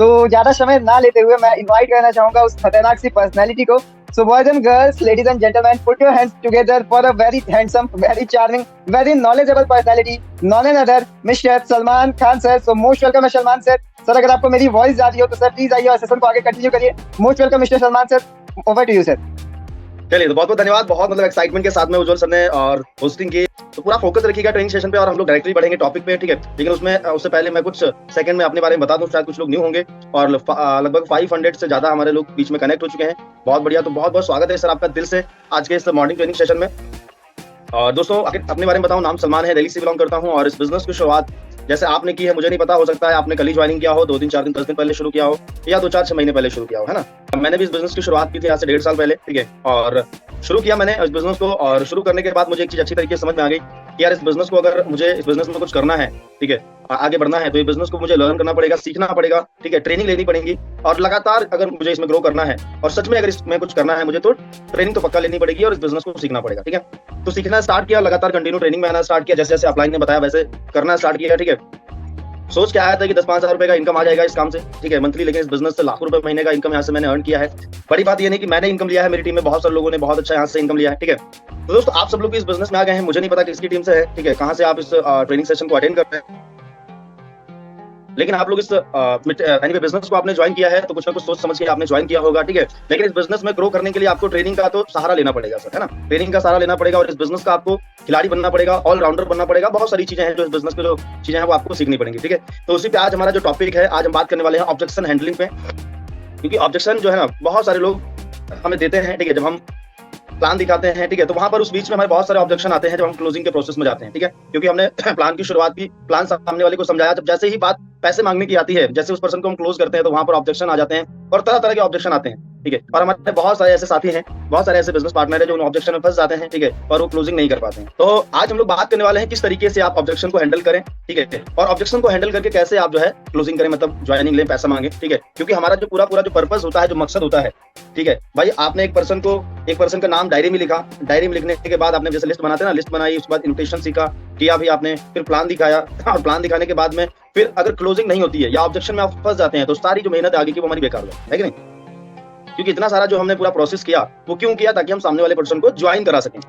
सो ज्यादा समय ना लेते हुए मैं इनवाइट करना चाहूंगा उस खतरनाक सी पर्सनैलिटी को। So boys and girls, ladies and gentleman, put your hands together for a very handsome, very charming, very knowledgeable personality, none an other mister Salman Khan sir. So most welcome है सलमान सर। सर अगर आपको मेरी voice आ रही हो तो sir please आइए और session को आगे कंटिन्यू करिए। Most welcome mister Salman sir, over to you sir. चलिए, तो बहुत बहुत धन्यवाद। बहुत मतलब एक्साइटमेंट के साथ में उज्जवल सर ने और होस्टिंग की, तो पूरा फोकस रखिएगा ट्रेनिंग सेशन पे और हम लोग डायरेक्टली बढ़ेंगे टॉपिक पे, ठीक है। लेकिन उससे पहले मैं कुछ सेकंड में अपने बारे में बता दूं, शायद कुछ लोग न्यू होंगे और लगभग 500 से ज्यादा हमारे लोग बीच में कनेक्ट हो चुके हैं। बहुत बढ़िया, तो बहुत बहुत स्वागत है सर आपका दिल से आज के इस मॉर्निंग ट्रेनिंग सेशन में। और दोस्तों अपने बारे में बताऊं, नाम सलमान है, दिल्ली से बिलोंग करता हूं और इस बिजनेस की शुरुआत जैसे आपने की है मुझे नहीं पता, हो सकता है आपने कल ही ज्वाइनिंग किया हो, 2 दिन 4 दिन 10 दिन पहले शुरू किया हो या 2-4-6 महीने पहले शुरू किया हो, है ना। मैंने भी इस बिजनेस की शुरुआत की थी आज से 1.5 साल पहले, ठीक है। और शुरू किया मैंने इस बिजनेस को और शुरू करने के बाद मुझे एक चीज अच्छी तरीके से समझ में आ गई कि यार इस बिजनेस को अगर मुझे इस बिजनेस में कुछ करना है, ठीक है, आगे बढ़ना है, तो ये बिजनेस को मुझे लर्न करना पड़ेगा, सीखना पड़ेगा, ठीक है, ट्रेनिंग लेनी पड़ेगी और लगातार अगर मुझे इसमें ग्रो करना है और सच में अगर इसमें कुछ करना है मुझे, तो ट्रेनिंग तो पक्का लेनी पड़ेगी और इस बिजनेस को सीखना पड़ेगा, ठीक है। तो सीखना स्टार्ट किया, लगातार कंटिन्यू ट्रेनिंग में आना स्टार्ट किया, जैसे जैसे अपलाइन ने बताया वैसे करना स्टार्ट किया, ठीक है। सोच क्या आया था कि 10-5 हजार रुपए का इनकम आ जाएगा इस काम से, ठीक है, मंथली। लेकिन इस बिजनेस से लाखों रुपए महीने का इनकम यहाँ से मैंने अर्न किया है। बड़ी बात ये नहीं कि मैंने इनकम लिया है, मेरी टीम में बहुत सारे लोगों ने बहुत अच्छा यहाँ से इनकम लिया है, ठीक है। तो दोस्तों आप सब लोग भी इस बिजनेस में आ गए हैं, मुझे नहीं पता किसकी टीम से है, ठीक है, कहाँ से आप इस ट्रेनिंग सेशन को अटेंड कर रहे हैं, लेकिन आप लोग इस एनीवे बिजनेस को आपने ज्वाइन किया है तो कुछ ना कुछ सोच समझ के आपने ज्वाइन किया होगा, ठीक है। लेकिन इस बिजनेस में ग्रो करने के लिए आपको ट्रेनिंग का तो सहारा लेना पड़ेगा सर, है ना। ट्रेनिंग का सहारा लेना पड़ेगा और इस बिजनेस का आपको खिलाड़ी बनना पड़ेगा, ऑलराउंडर बनना पड़ेगा। बहुत सारी चीजें हैं जो इस बिजनेस में जो चीजें हैं वो आपको सीखनी पड़ेंगी, ठीक है। तो उसी पे आज हमारा जो टॉपिक है, आज हम बात करने वाले हैं ऑब्जेक्शन हैंडलिंग पे, क्योंकि ऑब्जेक्शन जो है ना बहुत सारे लोग हमें देते हैं, ठीक है। जब हम प्लान दिखाते हैं, ठीक है, तो वहां पर उस बीच में हमारे बहुत सारे ऑब्जेक्शन आते हैं जब हम क्लोजिंग के प्रोसेस में जाते हैं, ठीक है। क्योंकि हमने प्लान की शुरुआत की, प्लान सामने वाले को समझाया, जब जैसे ही बात पैसे मांगने की आती है, जैसे उस पर्सन को हम क्लोज करते हैं तो वहां पर ऑब्जेक्शन आ जाते हैं और तरह तरह के ऑब्जेक्शन आते हैं, ठीक है। और हमारे बहुत सारे ऐसे साथी हैं, बहुत सारे ऐसे बिजनेस पार्टनर है जो उन ऑब्जेक्शन में फंस जाते हैं, ठीक है, और वो क्लोजिंग नहीं कर पाते हैं। तो आज हम लोग बात करने वाले हैं किस तरीके से आप ऑब्जेक्शन को हैंडल करें, ठीक है, और ऑब्जेक्शन को हैंडल करके कैसे आप जो है क्लोजिंग करें, मतलब ज्वाइनिंग लें, पैसा मांगे, ठीक है। क्योंकि हमारा जो पूरा जो पर्पस होता है, जो मकसद होता है, ठीक है भाई, आपने एक पर्सन का नाम डायरी में लिखा, डायरी में लिखने के बाद आपने जैसे लिस्ट बनाते हैं ना, लिस्ट बनाई, उसके बाद इन्विटेशन सीखा किया भी आपने, फिर प्लान दिखाया और प्लान दिखाने के बाद में फिर अगर क्लोजिंग नहीं होती है या ऑब्जेक्शन में आप फंस जाते हैं तो सारी जो मेहनत आगे की वो हमारी बेकार हो जाती है कि नहीं। क्योंकि इतना सारा जो हमने पूरा प्रोसेस किया वो क्यों किया, ताकि हम सामने वाले पर्सन को ज्वाइन करा सकें,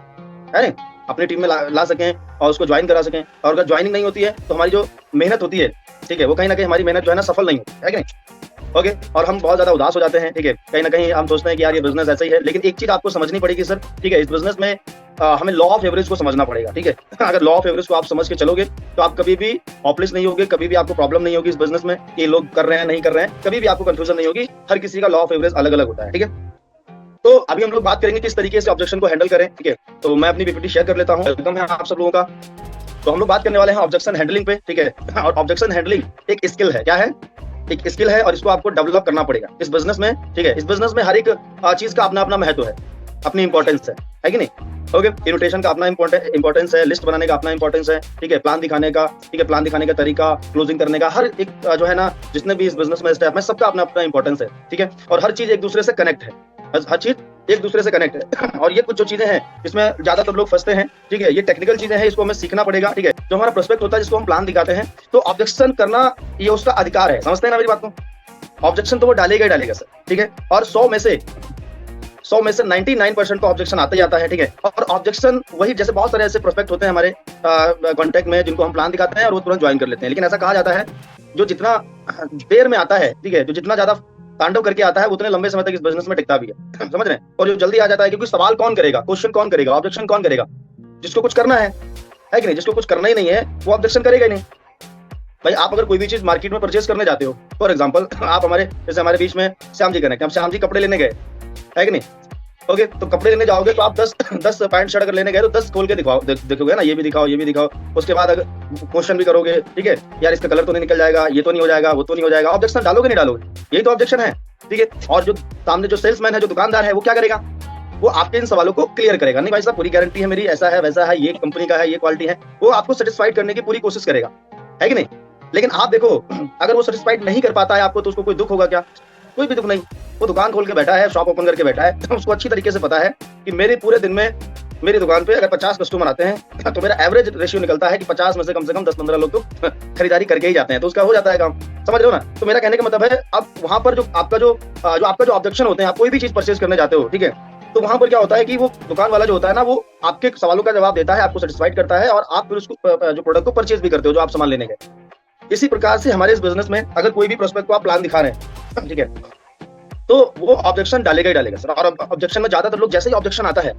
है नहीं, अपनी टीम में ला सकें और उसको ज्वाइन करा सकें। और अगर ज्वाइनिंग नहीं होती है तो हमारी जो मेहनत होती है, ठीक है, वो कहीं ना कहीं हमारी मेहनत जो है ना सफल नहीं होती है कि नहीं। ओके, और हम बहुत ज्यादा उदास हो जाते हैं, ठीक है, कहीं ना कहीं हम सोचते हैं कि यार ये बिजनेस ऐसा ही है। लेकिन एक चीज आपको समझनी पड़ेगी सर, ठीक है, इस बिजनेस में हमें लॉ ऑफ एवरेज को समझना पड़ेगा, ठीक है। अगर लॉ ऑफ एवरेज को आप समझ के चलोगे तो आप कभी भी हॉपलेस नहीं होगे, कभी भी आपको प्रॉब्लम नहीं होगी इस बिजनेस में कि लोग कर रहे हैं नहीं कर रहे हैं, कभी भी आपको कंफ्यूजन नहीं होगी। हर किसी का लॉ ऑफ एवरेज अलग अलग होता है, ठीक है। तो अभी हम लोग बात करेंगे किस तरीके से ऑब्जेक्शन को हैंडल करें, ठीक है। तो मैं अपनी पीपीटी शेयर कर लेता हूँ, वेलकम है आप सब लोगों का। तो हम लोग बात करने वाले हैं ऑब्जेक्शन हैंडलिंग पे, ठीक है। और ऑब्जेक्शन हैंडलिंग एक स्किल है, क्या है, एक स्किल है और इसको आपको डेवलप करना पड़ेगा इस बिजनेस में, ठीक है। इस बिजनेस में हर एक चीज का अपना अपना महत्व है, अपनी इंपॉर्टेंस है कि नहीं। ओके, इन्विटेशन का अपना इंपॉर्टेंस है, लिस्ट बनाने का अपना इंपॉर्टेंस है, ठीक है, प्लान दिखाने का, ठीक है, प्लान दिखाने का तरीका, क्लोजिंग करने का, हर एक जो है ना जितने भी इस बिजनेस में स्टेप है सबका अपना अपना इंपॉर्टेंस है, ठीक है। और हर चीज एक दूसरे से कनेक्ट है, हर चीज एक दूसरे से कनेक्ट है। और ये कुछ जो चीजें हैं इसमें ज्यादातर लोग फंसते हैं, ठीक है, ये टेक्निकल चीजें हैं, इसको हमें सीखना पड़ेगा, ठीक है। जो हमारा प्रोस्पेक्ट होता है जिसको हम प्लान दिखाते हैं, तो ऑब्जेक्शन करना ये उसका अधिकार है, समझते हैं ना मेरी बात को। ऑब्जेक्शन तो वो डालेगा ही डालेगा सर, ठीक है। और 100 में से 99% तो ऑब्जेक्शन आता ही आता है, ठीक है। और ऑब्जेक्शन वही, जैसे बहुत सारे ऐसे प्रोस्पेक्ट होते हैं हमारे कॉन्टेक्ट में जिनको हम प्लान दिखाते हैं और वो तुरंत ज्वाइन कर लेते हैं। लेकिन ऐसा कहा जाता है जो जितना देर में आता है, ठीक है, जो जितना ज्यादा तांडव करके आता है उतने लंबे समय तक इस बिजनेस में टिकता भी है, समझ रहे हैं। और जो जल्दी आ जाता है, क्योंकि सवाल कौन करेगा, क्वेश्चन कौन करेगा, ऑब्जेक्शन कौन करेगा, जिसको कुछ करना है कि नहीं। जिसको कुछ करना ही नहीं है वो ऑब्जेक्शन करेगा ही नहीं। भाई आप अगर कोई भी चीज मार्केट में परचेज करने जाते हो, फॉर एग्जांपल आप हमारे जैसे हमारे बीच में श्याम जी कनेक्ट, हम श्याम जी कपड़े लेने गए, है कि नहीं। ओके, तो कपड़े लेने जाओगे तो आप 10 पैंट शर्ट अगर लेने गए तो 10 खोल के देखोगे ना, ये भी दिखाओ, ये भी दिखाओ। उसके बाद अगर क्वेश्चन भी करोगे, ठीक है, यार इसका कलर तो नहीं निकल जाएगा, ये तो नहीं हो जाएगा, वो तो नहीं हो जाएगा, ऑब्जेक्शन डालोगे नहीं डालोगे, यही तो ऑब्जेक्शन है, ठीक है। और जो सामने जो सेल्समैन है, जो दुकानदार है, वो क्या करेगा, वो आपके इन सवालों को क्लियर करेगा। नहीं भाई साहब पूरी गारंटी है मेरी, ऐसा है वैसा है, ये कंपनी का है, ये क्वालिटी है, वो आपको सेटिस्फाइड करने की पूरी कोशिश करेगा, है कि नहीं। लेकिन आप देखो अगर वो सेटिस्फाइड नहीं कर पाता है आपको तो उसको कोई दुख होगा क्या, कोई भी दुख नहीं। वो दुकान खोल के बैठा है, शॉप ओपन करके बैठा है, उसको अच्छी तरीके से पता है कि मेरे पूरे दिन में मेरी दुकान पे अगर 50 कस्टमर आते हैं तो मेरा एवरेज रेशियो निकलता है कि 50 में से कम 10-15 लोग तो खरीदारी करके ही जाते हैं, तो उसका हो जाता है काम। समझ रहे हो ना? तो मेरा कहने का मतलब है, अब वहां पर जो आपका जो ऑब्जेक्शन होते हैं, आप कोई भी चीज परचेज करने जाते हो, ठीक है, तो वहां पर क्या होता है कि वो दुकान वाला जो होता है ना, वो आपके सवालों का जवाब देता है, आपको सेटिस्फाइड करता है और आप फिर उसको जो प्रोडक्ट को परचेज भी करते हो, जो आप सामान लेने गए। इसी प्रकार से हमारे इस बिजनेस में अगर कोई भी प्रोस्पेक्ट को आप प्लान दिखा रहे हैं, ठीक है, तो वो ऑब्जेक्शन डालेगा ही डालेगा सर। और ऑब्जेक्शन में ज्यादातर लोग जैसे ही ऑब्जेक्शन आता है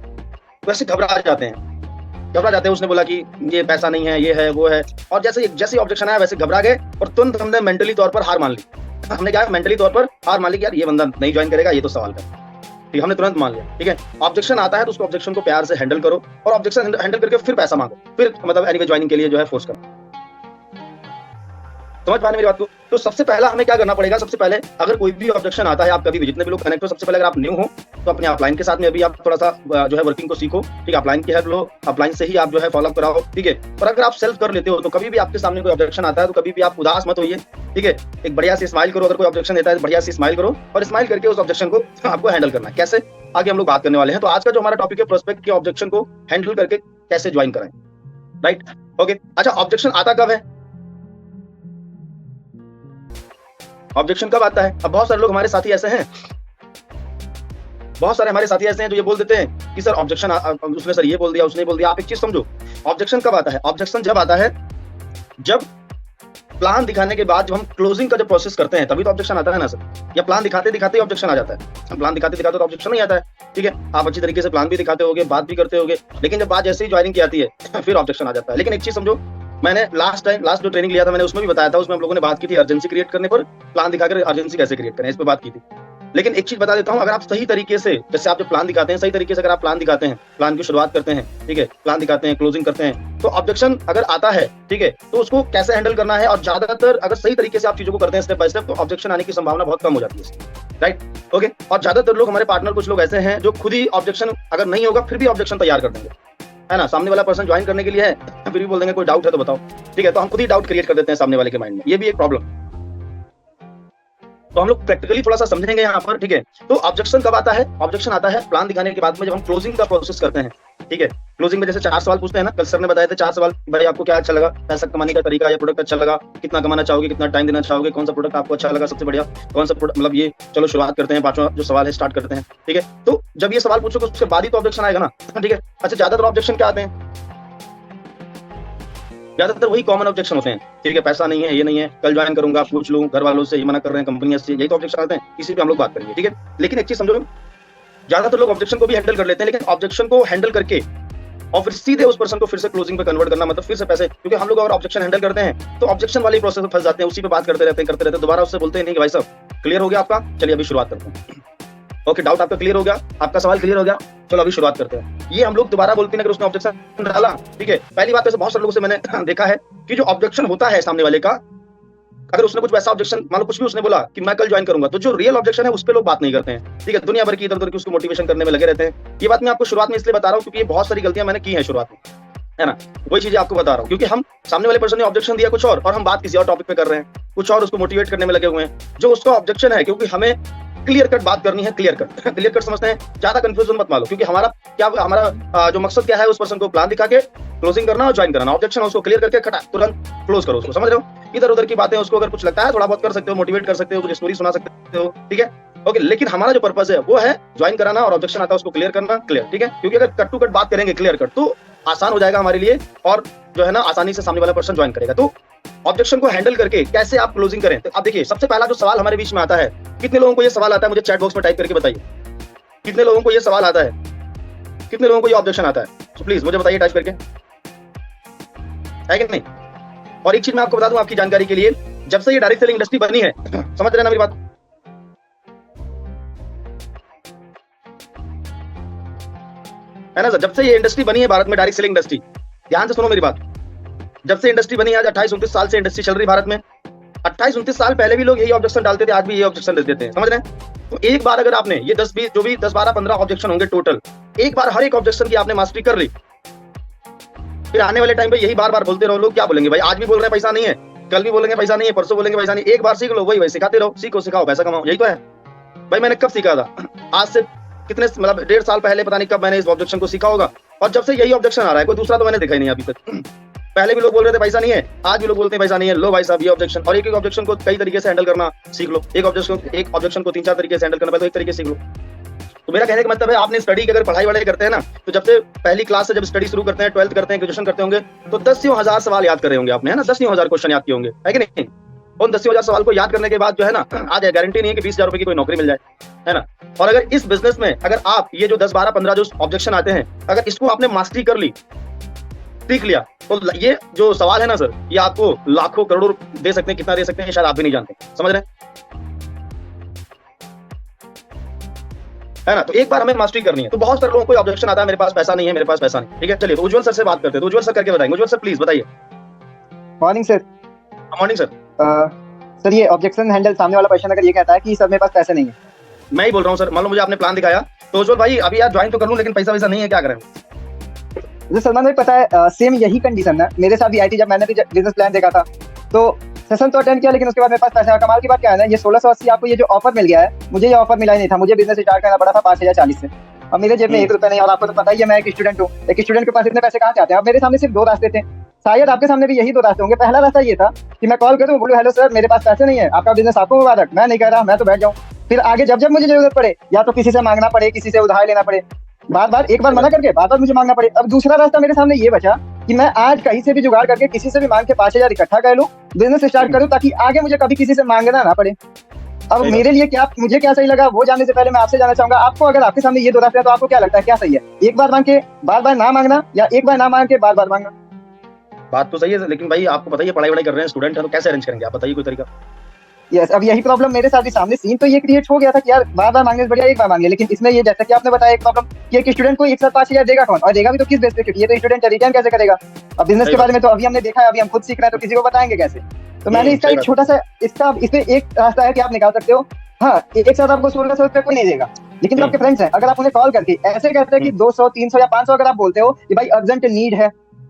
वैसे घबरा जाते हैं। उसने बोला कि ये पैसा नहीं है, ये है, वो है, और जैसे ही ऑब्जेक्शन आया वैसे घबरा गए और तुरंत हमने मेंटली तौर पर हार मान ली। हमने क्या मेंटली तौर पर हार मान ली कि यार ये बंदा नहीं ज्वाइन करेगा, ये तो सवाल कर, ठीक है, हमने तुरंत मान लिया। ठीक है, ऑब्जेक्शन आता है तो उसको ऑब्जेक्शन को प्यार से हैंडल करो और ऑब्जेक्शन हैंडल करके फिर पैसा मांगो, फिर मतलब एनीवे ज्वाइनिंग के लिए जो है फोर्स करो। समझ पा रहे मेरी बात को? तो सबसे पहला हमें क्या करना पड़ेगा, सबसे पहले अगर कोई भी ऑब्जेक्शन आता है, आप कभी भी जितने भी लोग कनेक्ट हो, सबसे पहले अगर आप न्यू हो तो अपने अपलाइन के साथ में अभी आप थोड़ा सा जो है वर्किंग को सीखो। ठीक है, अपलाइन की हेल्प लो, अपलाइन से ही आप जो है फॉलो अप कराओ। ठीक है, और अगर आप सेल्फ कर लेते हो तो कभी भी आपके सामने कोई ऑब्जेक्शन आता है तो कभी भी आप उदास मत होइए। ठीक है, एक बढ़िया सी स्माइल करो। अगर कोई ऑब्जेक्शन देता है तो बढ़िया सी स्माइल करो और स्माइल करके उस ऑब्जेक्शन को आपको हैंडल करना है। कैसे, आगे हम लोग बात करने वाले हैं। तो आज का जो हमारा टॉपिक है, प्रोस्पेक्ट के ऑब्जेक्शन को हैंडल करके कैसे ज्वाइन कराएं। Right, okay. अच्छा, ऑब्जेक्शन आता कब है? ऑब्जेक्शन कब आता है? अब बहुत सारे लोग हमारे साथी ऐसे हैं, बहुत सारे हमारे साथी ऐसे हैं जो ये बोल देते हैं कि सर ऑब्जेक्शन उसने सर ये बोल दिया, उसने बोल दिया। आप एक चीज समझो, ऑब्जेक्शन कब आता है? ऑब्जेक्शन जब आता है जब प्लान दिखाने के बाद जब हम क्लोजिंग का जब प्रोसेस करते हैं तभी तो ऑब्जेक्शन आता है ना सर। या प्लान दिखाते दिखाते ऑब्जेक्शन आ जाता है? प्लान दिखाते दिखाते तो ऑब्जेक्शन नहीं आता है। ठीक है, आप अच्छी तरीके से प्लान भी दिखाते होगे, बात भी करते होगे, लेकिन जब बात जैसे ही ज्वाइनिंग की आती है फिर ऑब्जेक्शन आ जाता है। लेकिन एक चीज समझो, मैंने लास्ट जो ट्रेनिंग लिया था मैंने उसमें भी बताया था, उसमें हम लोगों ने बात की थी अर्जेंसी क्रिएट करने पर, प्लान दिखाकर अर्जेंसी कैसे क्रिएट करें, इस पर बात की थी। लेकिन एक चीज बता देता हूं, अगर आप सही तरीके से, जैसे आप जो प्लान दिखाते हैं, सही तरीके से अगर आप प्लान दिखाते हैं, प्लान की शुरुआत करते हैं, ठीक है, प्लान दिखाते हैं, क्लोजिंग करते हैं, तो ऑब्जेक्शन अगर आता है, ठीक है, तो उसको कैसे हैंडल करना है, और ज्यादातर अगर सही तरीके से आप चीजों को करते हैं स्टेप बाय स्टेप, तो ऑब्जेक्शन आने की संभावना बहुत कम हो जाती है। Right, okay. और ज्यादातर लोग, हमारे पार्टनर कुछ लोग ऐसे हैं जो खुद ही ऑब्जेक्शन अगर नहीं होगा फिर भी ऑब्जेक्शन तैयार कर देंगे, है ना। सामने वाला पर्सन ज्वाइन करने के लिए है, फिर भी बोल देंगे कोई डाउट है तो बताओ। ठीक है, तो हम खुद ही डाउट क्रिएट कर देते हैं सामने वाले के माइंड में, ये भी एक प्रॉब्लम। तो हम लोग प्रैक्टिकली थोड़ा सा समझेंगे यहाँ पर। ठीक है, तो ऑब्जेक्शन कब आता है? ऑब्जेक्शन आता है प्लान दिखाने के बाद में, जब हम क्लोजिंग का प्रोसेस करते हैं। ठीक है, क्लोजिंग में जैसे 4 सवाल पूछते हैं ना, कल सर ने बताया था 4 सवाल। भाई आपको क्या अच्छा लगा, पैसा कमाने का तरीका या प्रोडक्ट अच्छा लगा, कितना कमाना चाहोगे, कितना टाइम देना चाहोगे, कौन सा प्रोडक्ट आपको अच्छा लगा सबसे बढ़िया, कौन सा प्रोडक्ट, मतलब ये। चलो शुरुआत करते हैं, 5वां जो सवाल है स्टार्ट करते हैं। ठीक है, तो जब ये सवाल पूछोगे उसके बाद ही तो ऑब्जेक्शन आएगा ना। ठीक है, अच्छा, ज्यादातर ऑब्जेक्शन क्या आते हैं? ज्यादातर वही कॉमन ऑब्जेक्शन होते हैं। ठीक है, पैसा नहीं है, ये नहीं है, कल ज्वाइन करूंगा, पूछ लूं, घर वालों से ये मना कर रहे हैं, कंपनी से, यही तो ऑब्जेक्शन आते हैं। इसी पे हम लोग बात करेंगे। ठीक है, लेकिन एक चीज समझो, ज्यादातर लोग ऑब्जेक्शन को भी हैंडल कर लेते हैं, लेकिन ऑब्जेक्शन को हैंडल करके और फिर सीधे उस पर्सन को फिर से क्लोजिंग पे कन्वर्ट करना, मतलब फिर से पैसे, क्योंकि हम लोग अगर ऑब्जेक्शन हैंडल करते हैं तो ऑब्जेक्शन वाले प्रोसेस में फंस जाते हैं, उसी पे बात करते रहते हैं, दोबारा उससे बोलते हैं नहीं कि भाई साहब क्लियर हो गया आपका, चलिए अभी शुरुआत करते हैं। ओके, डाउट आपका क्लियर हो गया, आपका सवाल क्लियर हो गया, चलो अभी शुरुआत करते हैं। ये हम लोग दोबारा बोलते हैं अगर उसने ऑब्जेक्शन डाला। ठीक है, पहली बात, वैसे बहुत सारे लोगों से मैंने देखा है कि जो ऑब्जेक्शन होता है सामने वाले का, अगर उसने कुछ वैसा ऑब्जेक्शन, मान लो कुछ भी उसने बोला कि मैं कल ज्वाइन करूंगा, तो जो रियल ऑब्जेक्शन है उस पे लोग बात नहीं करते हैं। ठीक है, दुनिया भर की इधर उधर की उसको मोटिवेशन करने में लगे रहते हैं। ये बात मैं आपको शुरुआत में इसलिए बता रहा हूँ क्योंकि ये बहुत सारी गलतियां मैंने की है शुरुआत में, है ना। वही चीजें आपको बता रहा हूँ क्योंकि हम, सामने वाले पर्सन ने ऑब्जेक्शन दिया कुछ और हम बात किसी और टॉपिक पे कर रहे हैं, कुछ और उसको मोटिवेट करने में लगे हुए हैं। जो उसका ऑब्जेक्शन है, क्योंकि हमें क्लियर कट बात करनी है, क्लियर कट समझते हैं, ज्यादा कंफ्यूजन मत मानो, क्योंकि हमारा जो मकसद क्या है, उस पर्सन को प्लान दिखा के क्लोजिंग करना और ज्वाइन कराना। ऑब्जेक्शन उसको क्लियर करके खटा तुरंत क्लोज करो उसको, समझ रहे हो। इधर उधर की बातें उसको अगर कुछ लगता है थोड़ा बहुत कर सकते हो, मोटिवेट कर सकते हो, कुछ स्टोरी सुना सकते हो। ठीक है, ओके, लेकिन हमारा जो पर्पस है वो है ज्वाइन कराना, और ऑब्जेक्शन आता है उसको क्लियर करना, क्लियर। ठीक है, क्योंकि अगर कट टू कट बात करेंगे क्लियर कट, तो आसान हो जाएगा हमारे लिए, और जो है ना आसानी से सामने वाला पर्सन ज्वाइन करेगा। तो ऑब्जेक्शन को हैंडल करके कैसे आप क्लोजिंग करें, तो आप देखिए, सबसे पहला जो सवाल हमारे बीच में आता है, कितने लोगों को ये सवाल आता है, मुझे चैट बॉक्स में टाइप करके बताइए, कितने लोगों को ये सवाल आता है, कितने लोगों को ये ऑब्जेक्शन आता है, तो प्लीज मुझे बताइए टाइप करके, है कि नहीं। और एक चीज मैं आपको बता दूं आपकी जानकारी के लिए, जब से ये डायरेक्ट सेलिंग इंडस्ट्री बनी है, समझ रहे हैं ना मेरी बात, है ना सर, जब से ये इंडस्ट्री बनी है भारत में, डायरेक्ट सेलिंग इंडस्ट्री, ध्यान से सुनो मेरी बात, जब से इंडस्ट्री बनी, आज 28-29 साल से इंडस्ट्री चल रही भारत में। 28-29 साल पहले भी लोग यही ऑब्जेक्शन डालते थे, आज भी यही ऑब्जेक्शन देते हैं, समझ रहे हैं। तो एक बार अगर आपने ये 10-20 जो भी 10-12-15 ऑब्जेक्शन होंगे टोटल, एक बार हर एक ऑब्जेक्शन की आपने मास्टरी कर ली, फिर आने वाले टाइम पे यही बार बार बोलते रहो। लोग क्या बोलेंगे, भाई आज भी बोल रहे हैं पैसा नहीं है, कल भी बोलेंगे पैसा नहीं है, परसों बोलेंगे पैसा नहीं। एक बार सीख लो, वही सिखाते रहो, सीखो सिखाओ पैसा कमाओ, यही तो है। भाई मैंने कब सीखा था, आज से कितने, मतलब 1.5 साल पहले, पता नहीं कब मैंने इस ऑब्जेक्शन को सीखा होगा, और जब से यही ऑब्जेक्शन आ रहा है, कोई दूसरा तो मैंने देखा ही नहीं अभी तक। पहले भी लोग बोल रहे थे पैसा नहीं है, आज भी लोग बोलते हैं पैसा नहीं है। लो भाई साहब ये ऑब्जेक्शन, और एक ऑब्जेक्शन को कई तरीके से हैंडल करना सीख लो। एक ऑब्जेक्शन को 3-4 तरीके से हैंडल करना, पहले तो एक तरीके से सीख लो। तो मेरा कहने का मतलब है, आपने स्टडी की अगर पढ़ाई वढ़ाई करते हैं ना, तो जब से पहली क्लास से जब स्टडी शुरू करते हैं, 12th करते हैं, ग्रेजुएशन करते होंगे, तो 10,000 सवाल याद करे होंगे आपने, है ना, 10,000 क्वेश्चन याद किए होंगे, है कि नहीं। उन 10,000 सवाल को याद करने के बाद जो है ना, आज गारंटी नहीं है कि 20,000 रुपए की कोई नौकरी मिल जाए, है ना। और अगर इस बिजनेस में अगर आप ये जो 10, 12, 15 जो ऑब्जेक्शन आते हैं, अगर इसको आपने मास्टरी कर ली, सीख लिया, तो ये जो सवाल है ना सर, ये आपको लाखों करोड़ों दे सकते हैं। कितना दे सकते हैं शायद आप भी नहीं जानते, समझ रहे हैं, है ना। तो एक बार हमें मास्टरी करनी है। तो बहुत सारे लोगों को ऑब्जेक्शन आता है, मेरे पास पैसा नहीं है, मेरे पास पैसा नहीं। ठीक है, चलिए तो उज्जवल सर से बात करते हैं। तो उज्जवल सर करके बताएंगे। उज्जवल सर प्लीज बताइए। Morning sir. Morning sir. Sir ये ऑब्जेक्शन हैंडल सामने वाला पर्सन अगर ये कहता है कि सर मेरे पास पैसे नहीं है, मैं ही बोल रहा हूँ सर, मान लो मुझे आपने प्लान दिखाया, तो उज्जवल भाई अभी यार ज्वाइन तो कर लूं, लेकिन पैसा वैसा नहीं है, क्या करें। जो सलमान भाई पता है सेम यही कंडीशन है मेरे साथ भी आई थी। जब मैंने भी बिजनेस प्लान देखा था तो सेशन तो अटेंड किया, लेकिन उसके बाद मेरे पास पैसा। कमाल की बात क्या है ना, ये 1680 आपको ये जो ऑफर मिल गया है, मुझे ये ऑफर मिला ही नहीं था। मुझे बिजनेस स्टार्ट करना पड़ा था 5,040 से। अब मेरे जेब में 1 रुपया नहीं। और आपको तो पता ही है मैं एक स्टूडेंट हूँ, एक स्टूडेंट के पास इतने पैसे कहाँ से आते हैं। अब मेरे सामने सिर्फ 2 रास्ते थे, शायद आपके सामने भी यही 2 रास्ते होंगे। पहला रास्ता ये था कि मैं कॉल करूँ, बोलूँ हेलो सर मेरे पास पैसे नहीं है, आपका बिजनेस आपको मुबारक, मैं नहीं कर रहा, मैं तो बैठ जाऊँ। फिर आगे जब जब मुझे जरूरत पड़े, या तो किसी से मांगना पड़े, किसी से उधार लेना पड़े, बार बार एक बार मना करके बार बार मुझे मांगना पड़े। अब दूसरा रास्ता मेरे सामने ये बचा कि मैं आज कहीं से भी जुगाड़ करके किसी से भी मांग के 5,000 इकट्ठा कर लूं, बिजनेस स्टार्ट करूं, ताकि आगे मुझे कभी किसी से मांगना ना पड़े। अब मेरे लिए क्या, मुझे क्या सही लगा वो जानने से पहले मैं आपसे जानना चाहूंगा, आपको अगर आपके सामने ये 2 रास्ते हैं तो आपको क्या लगता है क्या सही है? एक बार मांग के बार बार ना मांगना, या एक बार ना मांग के बार बार मांगना? बात तो सही है, लेकिन भाई आपको बताइए पढ़ाई वढ़ाई कर रहे हैं, स्टूडेंट है, तो कैसे अरेंज करेंगे, आप बताइए कोई तरीका। यस, अब यही प्रॉब्लम मेरे साथ भी सामने सीन तो ये क्रिएट हो गया था कि यार बार बार मांगने से बढ़िया एक बार मांगे। लेकिन इसमें ये जैसा कि आपने बताया एक प्रॉब्लम कि एक स्टूडेंट को एक साथ 5,000 देगा कौन, और देगा भी तो किस बेस पे, क्योंकि ये तो स्टूडेंट रिटर्न कैसे करेगा। अब बिजनेस के बारे में तो अभी हमने देखा है, अभी हम खुद सीख रहे हैं, तो किसी को बताएंगे कैसे। तो मैंने इसका एक छोटा सा इसमें एक रास्ता है कि आप निकाल सकते हो। हाँ, एक साथ आपको 1600 रुपये कोई नहीं देगा, लेकिन जो आपके फ्रेंड्स हैं अगर आप उन्हें कॉल करके ऐसे कहते हैं कि 200, 300 या 500 अगर आप बोलते हो कि भाई अर्जेंट नीड है,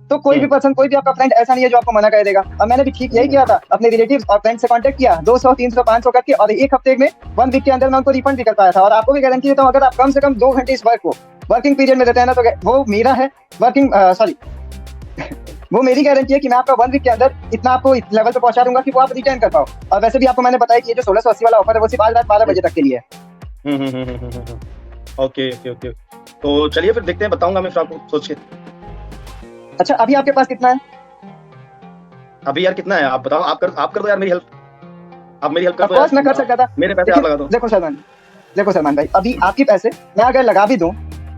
तो कोई भी पर्सन, कोई भी आपका फ्रेंड ऐसा नहीं है जो आपको मना कर देगा। और मैंने भी ठीक यही किया था, अपने रिलेटिव्स और फ्रेंड से कांटेक्ट किया, 200, 300, 500 करके, और एक हफ्ते में 1 वीक के अंदर मैं उनको रिफंड भी कर पाया था। और आपको भी गारंटी देता हूँ, अगर आप कम से कम 2 घंटे इस वर्क को वर्किंग पीरियड में देते हैं ना, तो वो मेरा है वो मेरी गारंटी है कि मैं आपका 1 वीक के अंदर इतना आपको इस लेवल पे पहुंचा दूंगा कि वो आप रिटर्न कर पाओ। और वैसे भी आपको मैंने बताया कि ये जो 1680 वाला ऑफर है वो सिर्फ आज रात 12 बजे तक के लिए है। ओके ओके ओके, तो चलिए फिर देखते हैं, बताऊंगा मैं फिर आपको सोच के। अच्छा, अभी आपके पास कितना है? अभी यार कितना है आप बताओ, आप कर दो यार मेरी हेल्प, आप मेरी हेल्प कर दो यार। मैं कर सकता था, मेरे पैसे आप लगा दो। देखो सलमान भाई, अभी आपके पैसे मैं अगर लगा भी दूं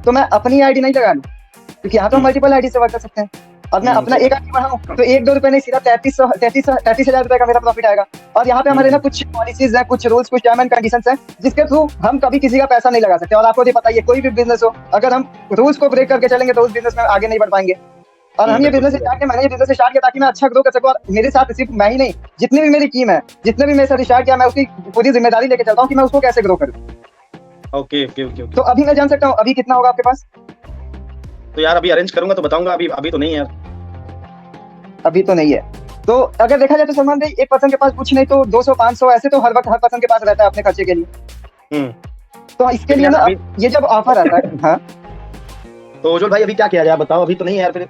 तो मैं अपनी आईडी नहीं लगा लूं, क्योंकि यहाँ तो मल्टीपल आईडी से वर्क कर सकते हैं। और मैं अपना एक आईडी बढ़ाऊं तो 1-2 रुपए नहीं, सीधा 33,000 रुपए का मेरा प्रॉफिट आएगा। और यहाँ पे हमारे ना कुछ पॉलिसीज हैं, कुछ रूल्स, कुछ टर्म एंड कंडीशंस हैं, जिसके थ्रू हम कभी किसी का पैसा नहीं लगा सकते। और आपको भी पता है कोई भी बिजनेस हो, अगर हम रूल्स को ब्रेक करके चलेंगे तो उस बिजनेस में आगे नहीं बढ़ पाएंगे। और हम ये बिजनेस स्टार्ट किया, मैंने ये बिजनेस स्टार्ट किया ताकि मैं अच्छा ग्रो कर सकूं। और मेरे साथ सिर्फ मैं ही नहीं, जितनी भी मेरी टीम है, जितने भी मेरे साथ स्टार्ट किया, मैं उसकी पूरी जिम्मेदारी लेके चलता हूँ कि मैं उसको कैसे ग्रो करूँ। Okay okay okay. तो अभी मैं जान सकता हूँ अभी कितना होगा आपके पास? तो यार अभी अरेंज करूंगा तो बताऊंगा, अभी तो नहीं है यार, अभी तो नहीं है। तो अगर देखा जाए तो सलमान भाई, एक पर्सन के पास कुछ नहीं तो 200, 500 ऐसे तो हर वक्त हर पर्सन के पास रहता है अपने खर्चे के लिए। तो इसके लिए ना ये जब ऑफर आता है। हाँ, तो उज्जवल भाई अभी क्या किया जाए बताओ, अभी तो नहीं है यार फिर।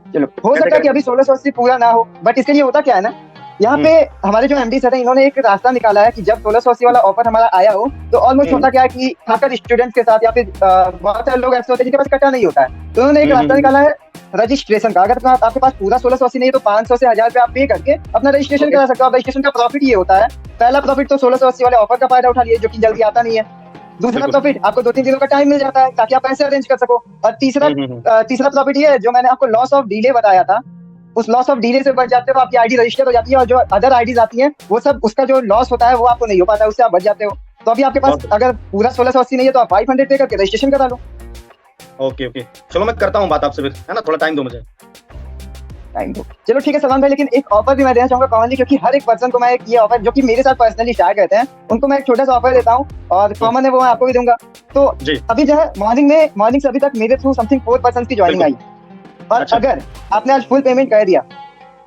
चलो, हो सकता है कि अभी 1680 पूरा ना हो, बट इसके लिए होता क्या है ना, यहाँ पे हमारे जो एमडी सर हैं, इन्होंने एक रास्ता निकाला है कि जब 1680 वाला ऑफर हमारा आया हो तो ऑलमोस्ट होता क्या है कि खाकर स्टूडेंट्स के साथ या फिर बहुत सारे लोग ऐसे होते हैं जिनके पास इकट्ठा नहीं होता है, तो उन्होंने एक रास्ता निकाला है रजिस्ट्रेशन का। अगर आपके पास पूरा 1680 नहीं है तो 500 से 1000 रुपए आप पे करके अपना रजिस्ट्रेशन करा सकते हो। रजिस्ट्रेशन का प्रॉफिट ये होता है, पहला प्रॉफिट तो 1680 वाले ऑफर का फायदा उठा लिए, जो कि जल्दी आता नहीं है। दूसरा प्रॉफिट, आपको 2-3 दिनों का टाइम मिल जाता है ताकि आप पैसे अरेंज कर सको। और तीसरा प्रॉफिट ये है, जो मैंने आपको लॉस ऑफ डीले बताया था, उस लॉस ऑफ डीले से बच जाते हो, आपकी आईडी रजिस्टर हो जाती है, और जो अदर आईडीज आती हैं वो सब, उसका जो लॉस होता है वो आपको नहीं हो पाता है, उससे आप बच जाते हो। तो अभी आपके पास अगर पूरा 1680 नहीं है तो आप 500 पे करके रजिस्ट्रेशन करा लो। ओके ओके, चलो मैं करता हूँ बात आपसे फिर, है ना, थोड़ा टाइम दो मुझे। टाइम दो, चलो ठीक है सलमान भाई। लेकिन एक ऑफर भी मैं देना चाहूंगा कॉमनली, क्योंकि हर एक पर्सन को मैं एक ये ऑफर, जो कि मेरे साथ पर्सनली स्टार्ट करते हैं, उनको मैं एक छोटा सा ऑफर देता हूँ, और कॉमन है वो मैं आपको भी दूंगा। तो अभी जो है मॉर्निंग से अभी तक मेरे थ्रू समथिंग 4 पर्सन की ज्वाइनिंग आई, और अगर आपने आज फुल पेमेंट कर दिया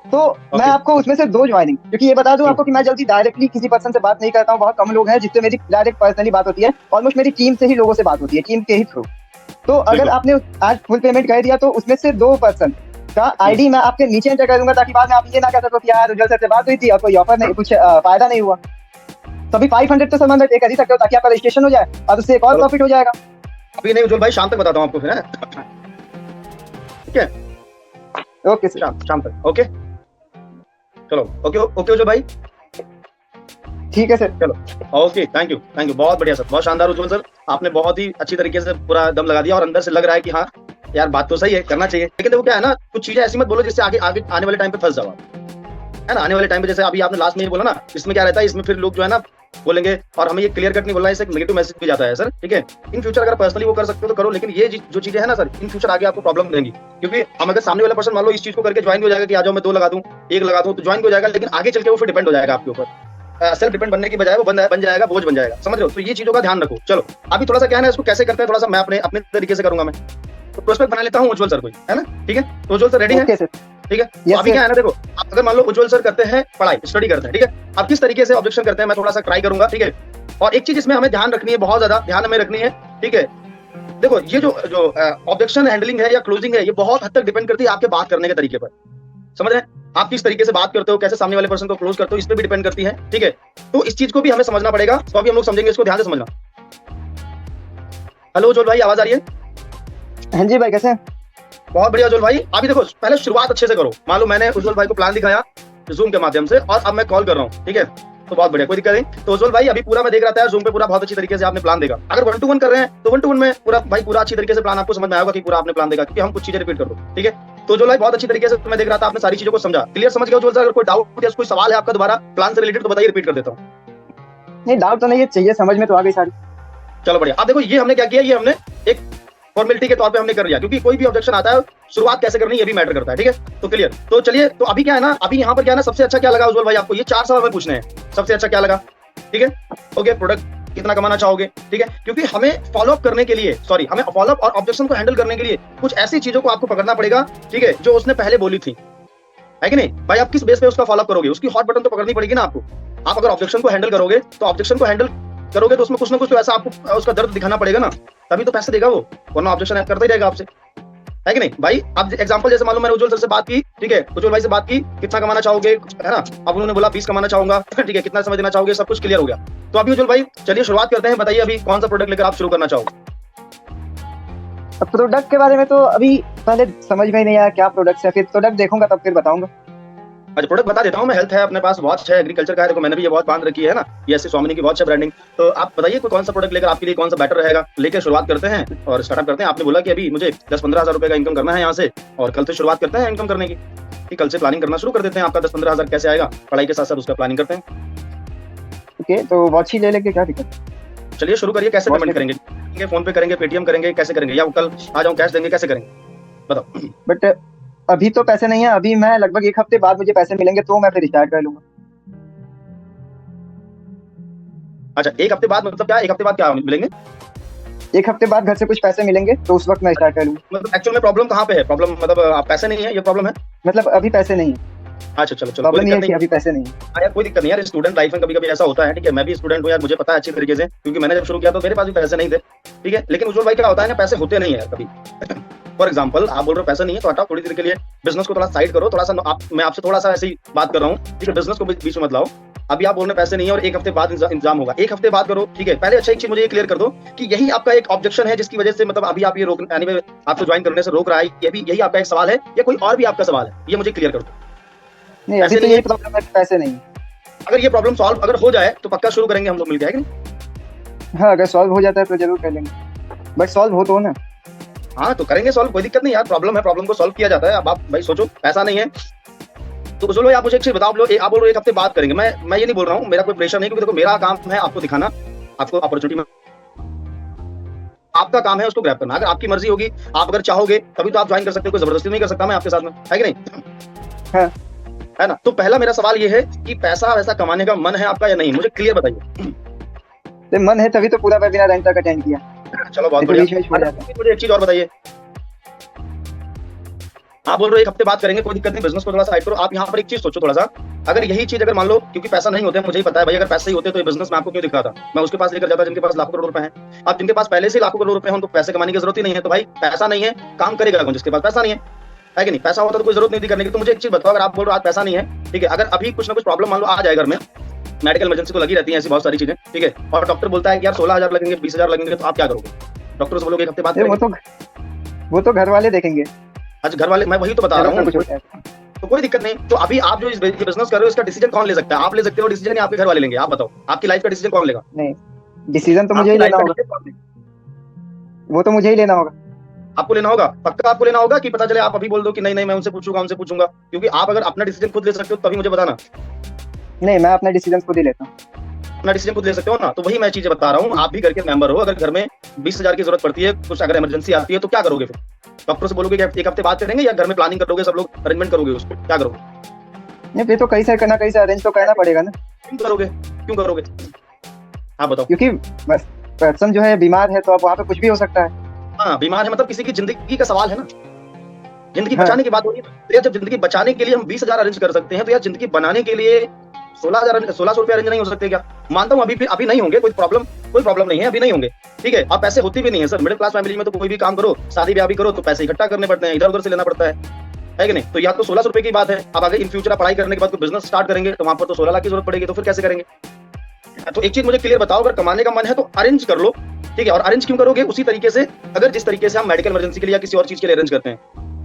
तो मैं आपको उसमें से 2 ज्वाइनिंग, क्योंकि ये बता दूं आपको कि मैं जल्दी डायरेक्टली किसी पर्सन से बात नहीं करता हूँ, बहुत कम लोग हैं जिससे मेरी डायरेक्ट पर्सनली बात होती है। ऑलमोस्ट मेरी टीम से ही लोगों से बात होती है, टीम के ही थ्रू। तो अगर आपने आज फुल पेमेंट कर दिया तो उसमें से 2% का आईडी मैं आपके नीचे एंटर कर दूंगा, ताकि बाद में आप ये ना कह सको कि यार उज्जवल सर से बात हुई थी और कोई ऑफर नहीं, कुछ फायदा नहीं हुआ। तभी 500 तो सलमान भाई पे कर ही सकते हो, ताकि आपका रजिस्ट्रेशन हो जाए और उससे एक और प्रॉफिट हो जाएगा। अभी नहीं उज्जवल भाई, शाम तक बताता हूँ आपको फिर, है ठीक है? ओके सर, शाम तक। ओके चलो, ओके ओके उज्जवल भाई, ठीक है सर। चलो ओके, थैंक यू बहुत बढ़िया सर, बहुत शानदार उज्जवल सर, आपने बहुत ही अच्छी तरीके से पूरा दम लगा दिया और अंदर से लग रहा है कि हाँ यार बात तो सही है, करना चाहिए। लेकिन देखो क्या है ना, कुछ चीजें ऐसी मत बोलो जिससे आगे आगे आने वाले टाइम पे फंस जाओ आप, है ना? आने वाले टाइम पे जैसे अभी आपने लास्ट में ये बोला ना, इसमें क्या रहता है, इसमें फिर लोग जो है ना बोलेंगे, और हमें ये क्लियर कट नहीं बोलना है, इससे एक नेगेटिव मैसेज भी जाता है सर, ठीक है? इन फ्यूचर अगर पर्सनली वो कर सकते हो तो करो, लेकिन ये जो चीजें है ना सर, इन फ्यूचर आगे आपको प्रॉब्लम देंगी। क्योंकि हम अगर सामने वाला पर्सन मान लो इस चीज को करके ज्वाइन हो जाएगा कि आ जाओ मैं 2 लगा दूं, 1 लगा दूं, तो ज्वाइन हो जाएगा, लेकिन आगे चल के वो फिर डिपेंड हो जाएगा आपके ऊपर। सेल्फ डिपेंड बनने की बजाय वो बन जाएगा बोझ बन जाएगा, समझ रहे हो? तो ये चीजों का ध्यान रखो। चलो अभी थोड़ा सा क्या है ना, इसको कैसे करते हैं थोड़ा सा मैं अपने तरीके से करूंगा। मैं तो प्रोस्पेक्ट बना लेता हूँ उज्जवल सर को, है ना? ठीक है, तो उज्जवल सर रेडी है? ठीक है, तो अभी क्या है ना, देखो आप अगर मान लो उज्जवल सर करते हैं पढ़ाई, स्टडी करते हैं, ठीक है, आप किस तरीके से ऑब्जेक्शन करते हैं मैं थोड़ा सा ट्राई करूंगा, ठीक है? और एक चीज इसमें हमें ध्यान रखनी है, बहुत ज्यादा ध्यान हमें रखनी है, ठीक है? देखो ये जो ऑब्जेक्शन हैंडलिंग है या क्लोजिंग है, ये बहुत हद तक डिपेंड करती है आपके बात करने के तरीके पर, समझ रहे हैं? आप किस तरीके से बात करते हो, कैसे सामने वाले पर्सन को क्लोज करते हो, इस पर भी डिपेंड करती है, ठीक है? तो इस चीज को भी हमें समझना पड़ेगा, तो अभी हम लोग समझेंगे, इसको ध्यान से समझना। हेलो उज्जवल भाई, आवाज आ रही है? हाँ जी भाई, कैसे हैं? बहुत बढ़िया उज्जवल भाई। अभी देखो पहले शुरुआत अच्छे से करो, मान लो मैंने उज्जवल भाई को प्लान दिखाया जूम के माध्यम से और अब मैं कॉल कर रहा हूँ, ठीक है? तो बहुत बढ़िया, कोई दिक्कत नहीं। तो उज्जवल भाई अभी पूरा मैं देख रहा था जूम पे, पूरा बहुत अच्छी तरीके से आपने प्लान देखा। अगर 1 to 1 कर रहे हैं तो 1 to 1 में पूरा भाई पूरा अच्छी तरीके से प्लान आपको समझ में आएगा कि पूरा आपने प्लान देखा, क्योंकि हम कुछ चीजें रिपीट कर दो, ठीक है? तो उज्जवल भाई बहुत अच्छी तरीके से मैं देख रहा था, आपने सारी चीजों को समझा, क्लियर समझ गया उज्जवल सर? अगर कोई डाउट या कोई सवाल है आपका दोबारा प्लान से रिलेटेड तो बताइए, रिपीट कर देता हूँ। नहीं, डाउट तो नहीं है, चाहिए समझ में तो आ गई सारी। चलो बढ़िया। अब देखो ये हमने क्या किया, ये हमने एक फॉर्मेलिटी के तौर पे हमने कर लिया, क्योंकि कोई भी ऑब्जेक्शन आता है शुरुआत कैसे करनी है ये भी मैटर करता है, ठीक है? तो क्लियर। तो चलिए, तो अभी क्या है ना, अभी यहाँ पर क्या है ना, सबसे अच्छा क्या लगा उज्जवल भाई आपको? ये 4 सवाल हमें पूछने हैं, सबसे अच्छा क्या लगा, ठीक है? ओके, प्रोडक्ट कितना कमाना चाहोगे, ठीक है? क्योंकि हमें फॉलो अप करने के लिए, सॉरी, हमें फॉलो अप और ऑब्जेक्शन को हैंडल करने के लिए कुछ ऐसी चीजों को आपको पकड़ना पड़ेगा, ठीक है, जो उसने पहले बोली थी, है कि नहीं भाई? आप किस बेस पे उसका फॉलो अप करोगे, उसकी हॉट बटन तो पकड़नी पड़ेगी ना आपको। आप अगर ऑब्जेक्शन को हैंडल करोगे तो ऑब्जेक्शन को हैंडल करोगे तो उसमें कुछ ना कुछ तो ऐसा आपको उसका दर्द दिखाना पड़ेगा ना, तभी तो पैसे देगा वो, वरना ऑब्जेक्शन करता ही रहेगा आपसे, है कि नहीं भाई? अब एग्जांपल जैसे मालूम मैंने उज्जवल सर से बात की, ठीक है, उज्जवल भाई से बात की, कितना कमाना चाहोगे, है ना? अब उन्होंने बोला 20 कमाना चाहूंगा, ठीक है, कितना समय देना चाहोगे, सब कुछ क्लियर हो गया। तो अभी उज्जवल भाई चलिए शुरुआत करते हैं, बताइए अभी कौन सा प्रोडक्ट लेकर आप शुरू करना चाहोगे? प्रोडक्ट के बारे में तो अभी पहले समझ में ही नहीं आया क्या प्रोडक्ट है, फिर प्रोडक्ट देखूंगा तब फिर बताऊंगा। अच्छा, प्रोडक्ट बता देता हूँ मैं। हेल्थ है अपने पास, वॉच है, एग्रीकल्चर का है, देखो मैंने भी ये वॉच बांध रखी है ना, ये ऐसी स्वामिनी की वॉच है, ब्रांडिंग। तो आप बताइए कोई कौन सा प्रोडक्ट लेकर आपके लिए कौन सा बेटर रहेगा, लेकर शुरुआत करते हैं और स्टार्टअप करते हैं। आपने बोला कि अभी मुझे 10-15 हजार रुपए का इनकम करना है यहाँ से, और कल से शुरुआत करते हैं इनकम करने की, कि कल से प्लानिंग करना शुरू कर देते हैं। आपका 10-15 हजार कैसे आएगा, पढ़ाई के साथ साथ उसका प्लानिंग करते हैं। ओके, तो वॉच ही ले लेके क्या दिक्कत? चलिए शुरू करिए। कैसे पेमेंट करेंगे? फोन पे करेंगे, पेटीएम करेंगे, कैसे करेंगे, या कल आ जाऊँ कैश देंगे, कैसे करेंगे बताओ? बट अभी तो पैसे नहीं है, अभी मैं लगभग 1 हफ्ते बाद मुझे पैसे मिलेंगे तो मैं फिर स्टार्ट कर लूंगा। अच्छा, 1 हफ्ते बाद मतलब क्या? 1 हफ्ते बाद क्या मिलेंगे? 1 हफ्ते बाद घर से कुछ पैसे मिलेंगे तो उस वक्त मैं स्टार्ट कर लूंगा। मतलब एक्चुअल में प्रॉब्लम कहाँ पे है? प्रॉब्लम मतलब आप पैसे नहीं है, ये प्रॉब्लम है? मतलब अभी पैसे नहीं है। अच्छा चलो, प्रॉब्लम ये है कि अभी पैसे नहीं है। यार कोई दिक्कत नहीं यार, स्टूडेंट लाइफ में कभी-कभी ऐसा होता है, ठीक है? मैं भी स्टूडेंट हूँ यार, मुझे पता है अच्छी तरीके से, क्योंकि मैंने जब शुरू किया तो मेरे पास भी पैसे नहीं थे, ठीक है? लेकिन उज्जवल भाई क्या होता है ना, पैसे होते नहीं है कभी। फॉर एग्जांपल आप बोल रहे हो पैसा नहीं है, तो हटाओ थोड़ी देर के लिए बिजनेस को थोड़ा साइड करो, थोड़ा सा मैं आपसे थोड़ा सा ऐसे ही बात कर रहा हूँ, ठीक है? बिजनेस को बीच में मत लाओ। अभी आप बोल रहे पैसे नहीं है और 1 हफ्ते बाद इंतजाम होगा, 1 हफ्ते बाद करो, ठीक है? पहले अच्छा एक चीज मुझे ये क्लियर कर दो कि यही आपका एक ऑब्जेक्शन है जिसकी वजह से मतलब अभी आप ये रोक, यानी आपको ज्वाइन करने से रोक रहा है, ये भी यही आपका एक सवाल है या कोई और भी आपका सवाल है, ये मुझे क्लियर कर दो। नहीं, अभी तो यही प्रॉब्लम है, पैसे नहीं। अगर ये प्रॉब्लम सॉल्व अगर हो जाए तो पक्का शुरू करेंगे हम लोग मिलके, है कि नहीं? हाँ, अगर सॉल्व हो जाता है तो जरूर कर लेंगे, बट सॉल्व हो तो ना। हाँ तो करेंगे सॉल्व, कोई दिक्कत नहीं यार, प्रॉब्लम है, प्रॉब्लम को सॉल्व किया जाता है। अब आप भाई सोचो पैसा नहीं है तो चलो आप मुझे एक चीज बताओ, आप बोल रहे हो 1 हफ्ते बाद करेंगे, मैं ये नहीं बोल रहा हूँ, मेरा कोई प्रेशर नहीं, क्योंकि देखो मेरा काम है आपको दिखाना, आपको अपॉर्चुनिटी में, आपका काम है उसको ग्रैब करना। अगर आपकी मर्जी होगी, आप अगर चाहोगे तभी तो आप ज्वाइन कर सकते हो, कोई जबरदस्ती नहीं कर सकता मैं आपके साथ में, है कि नहीं? हाँ। है ना? तो पहला मेरा सवाल ये है कि पैसा वैसा कमाने का मन है आपका या नहीं, मुझे क्लियर बताइए। तो मन है तभी तो पूरा वेबिनार एंड तक अटेंड किया। चलो बहुत बढ़िया। मुझे एक चीज और बताइए, आप बोल रहे हो एक हफ्ते बात करेंगे, कोई दिक्कत नहीं, बिजनेस को थोड़ा साइड करो। आप यहाँ पर एक चीज सोचो थोड़ा सा, अगर यही चीज अगर मान लो, क्योंकि पैसा नहीं होते हैं मुझे ही पता है भाई, अगर पैसे ही होते तो ये बिजनेस में आपको क्यों दिखा था, मैं उसके पास लेकर जाता जिनके पास लाखों करोड़ रुपए हैं। अब जिनके पास पहले से लाखों करोड़ रुपए हैं उनको पैसे कमाने की जरूरत ही नहीं है, तो भाई पैसा नहीं है, काम करेगा कौन जिसके पास पैसा नहीं है कि नहीं? पैसा होता तो कोई जरूरत नहीं थी करने की। तो मुझे एक चीज बताओ, अगर आप बोल रहे हो आज पैसा नहीं है, ठीक है, अगर अभी कुछ ना कुछ प्रॉब्लम मान लो आ जाए घर में, मेडिकल इमरजेंसी तो लगी रहती है ऐसी बहुत सारी चीजें, ठीक है, और डॉक्टर बोलता है कि यार 16,000 लगेंगे, 20,000 लगेंगे, तो आप क्या करोगे? डॉक्टर से बोलोगे एक हफ्ते बाद वो तो घर वाले देखेंगे। अच्छा, घर वाले, मैं वही तो बता रहा हूँ, तो कोई दिक्कत नहीं। तो अभी आप जो इस बिजनेस कर रहे हो इसका डिसीजन कौन ले सकता है? आप ले सकते हो डिसीजन या आपके घर वाले लेंगे? आप बताओ, आपकी लाइफ का डिसीजन कौन लेगा? नहीं, डिसीजन तो मुझे ही लेना होगा, वो तो मुझे ही लेना होगा। आपको लेना होगा, पक्का आपको लेना होगा कि पता चले आप अभी बोल दो कि नहीं नहीं मैं उनसे पूछूंगा? क्योंकि आप अगर अपना डिसीजन खुद ले सकते हो तभी मुझे बताना। नहीं, मैं अपना डिसीजन खुद ही लेता हूँ। अपना डिसीजन खुद ले सकते हो ना, तो वही मैं चीजें बता रहा हूँ। आप भी घर के मेंबर हो, अगर घर में 20,000 की जरूरत पड़ती है, कुछ अगर इमरजेंसी आती है तो क्या करोगे? फिर डॉक्टर से बोलोगे कि एक हफ्ते बात करेंगे, या घर में प्लानिंग करोगे, सब लोग अरेंजमेंट करोगे, उसको क्या करोगे? नहीं, फिर तो कहीं से करना, कहीं से अरेंज तो करना पड़ेगा ना। क्यों करोगे आप बताओ? क्योंकि बस पर्सन जो है बीमार है, तो अब वहाँ पे कुछ भी हो सकता है। हाँ, बीमार है मतलब किसी की जिंदगी का सवाल है ना, जिंदगी बचाने की बात हो रही है। तो यार जब जिंदगी बचाने के लिए हम 20,000 अरेंज कर सकते हैं, तो यार जिंदगी बनाने के लिए 16,000 रुपए अरेंज नहीं हो सकते क्या? मानता हूँ अभी नहीं होंगे, कोई प्रॉब्लम नहीं है, अभी नहीं होंगे, ठीक है। और पैसे होती भी नहीं है सर, मिडिल क्लास फैमिली में तो कोई भी काम करो, शादी ब्याह भी करो, तो पैसे इकट्ठा करने पड़ते हैं, इधर उधर से लेना पड़ता है कि नहीं? तो या तो 16 रुपए की बात है, अब अगर इन फ्यूचर पढ़ाई करने के बाद कोई बिजनेस स्टार्ट करेंगे तो वहां पर तो 16 लाख की जरूरत पड़ेगी, तो फिर कैसे करेंगे? तो एक चीज मुझे क्लियर बताओ, अगर कमाने का मन है तो अरेंज कर लो, ठीक है। और अरेंज क्यों करोगे? उसी तरीके से, अगर जिस तरीके से हम मेडिकल इमरजेंसी के लिए या किसी और चीज के लिए अरेंज करते हैं,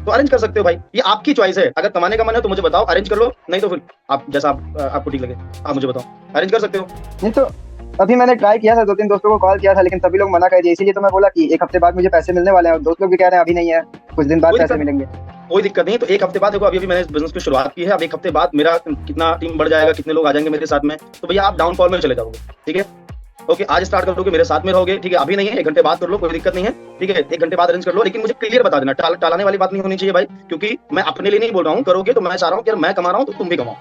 तो अरेंज कर सकते हो भाई, ये आपकी चॉइस है। अगर कमाने का मन है तो मुझे बताओ, अरेंज कर लो, नहीं तो फिर आप जैसा आपको ठीक लगे आप मुझे बताओ, अरेंज कर सकते हो। नहीं तो अभी मैंने ट्राई किया था, 2-3 दोस्तों को कॉल किया था, लेकिन सभी लोग मना कर दिए, इसीलिए तो मैं बोला कि एक हफ्ते बाद मुझे पैसे मिलने वाले हैं, और दोस्त लोग भी कह रहे हैं अभी नहीं है, कुछ दिन बाद पैसे मिलेंगे। कोई दिक्कत नहीं, तो एक हफ्ते बाद देखो, अभी मैंने इस बिजनेस की शुरुआत की है, अब एक हफ्ते बाद मेरा कितना टीम बढ़ जाएगा, कितने लोग आ जाएंगे मेरे साथ में, तो भैया आप डाउनफॉल में चले जाओगे, ठीक है। ओके, आज स्टार्ट करोगे, मेरे साथ में रहोगे, ठीक है। अभी नहीं है, 1 घंटे बाद कर लो, कोई दिक्कत नहीं है, ठीक है। 1 घंटे बाद अरेंज कर लो, लेकिन मुझे क्लियर बता देना, टालाने वाली बात नहीं होनी चाहिए भाई, क्योंकि मैं अपने लिए नहीं बोल रहा हूँ। करोगे तो मैं चाह रहा हूँ कि यार मैं कमा रहा हूँ तो तुम भी कमाओ,